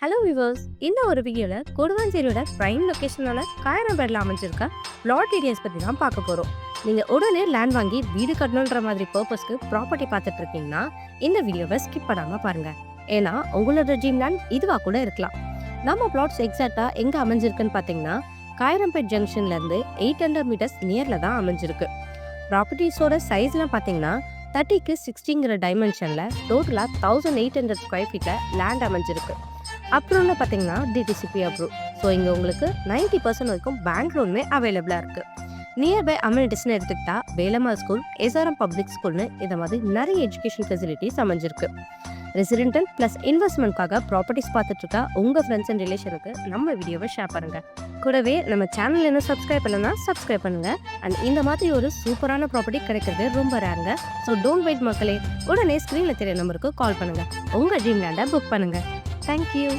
Hello viewers, இந்த ஒரு வீடியோவில் கொடுவாஞ்சேரியோட பிரைம் லொக்கேஷனான காயரம்பேட்டில் அமைஞ்சிருக்க பிளாட் ஏரியாஸ் பற்றி தான் பார்க்க போகிறோம். நீங்கள் உடனே லேண்ட் வாங்கி வீடு கட்டணுன்ற மாதிரி பர்பஸ்க்கு ப்ராப்பர்ட்டி பார்த்துட்டு இருக்கீங்கன்னா இந்த வீடியோவை ஸ்கிப் பண்ணாமல் பாருங்கள். ஏன்னா உங்களோட ட்ரீம் லேண்ட் இதுவாக கூட இருக்கலாம். நம்ம பிளாட்ஸ் எக்ஸாக்டாக எங்கே அமைஞ்சிருக்குன்னு பார்த்தீங்கன்னா காயரம்பேட் ஜங்ஷன்லேருந்து 800 மீட்டர்ஸ் நியரில் தான் அமைஞ்சிருக்கு. ப்ராப்பர்ட்டிஸோட சைஸ்லாம் பார்த்தீங்கன்னா 30க்கு 60ங்கிற டைமென்ஷனில் டோட்டலாக 1800 ஸ்கொயர் ஃபீட்டில் லேண்ட் அமைஞ்சிருக்கு. அப்ரூவ்னு பார்த்தீங்கன்னா டிடிசிபி அப்ரூவ். ஸோ இங்கே உங்களுக்கு 90% வரைக்கும் பேங்க் லோனுமே அவைலபிளாக இருக்குது. நியர்பை அம்யூனிட்டிஸ்னு எடுத்துக்கிட்டா வேலம்மாள் ஸ்கூல், எஸ்ஆர்எம் பப்ளிக் ஸ்கூல்னு இந்த மாதிரி நிறைய எஜுகேஷன் ஃபெசிலிட்டிஸ் அமைஞ்சிருக்கு. ரெசிடென்டல் ப்ளஸ் இன்வெஸ்ட்மெண்ட்காக ப்ராப்பர்ட்டிஸ் பார்த்துட்டு இருக்கா உங்கள் ஃப்ரெண்ட்ஸ் அண்ட் ரிலேஷனுக்கு நம்ம வீடியோவை ஷேர் பண்ணுங்கள். கூடவே நம்ம சேனல் இன்னும் சப்ஸ்கிரைப் பண்ணலன்னா சப்ஸ்கிரைப் பண்ணுங்கள். அண்ட் இந்த மாதிரி ஒரு சூப்பரான ப்ராப்பர்ட்டி கிடைக்கிறது ரொம்ப ரேருங்க. ஸோ டோன்ட் வெயிட் மக்களே, உடனே ஸ்க்ரீனில் தெரிய நம்பருக்கு கால் பண்ணுங்கள். உங்கள் ட்ரீம் லேண்டை புக் பண்ணுங்கள். Thank you.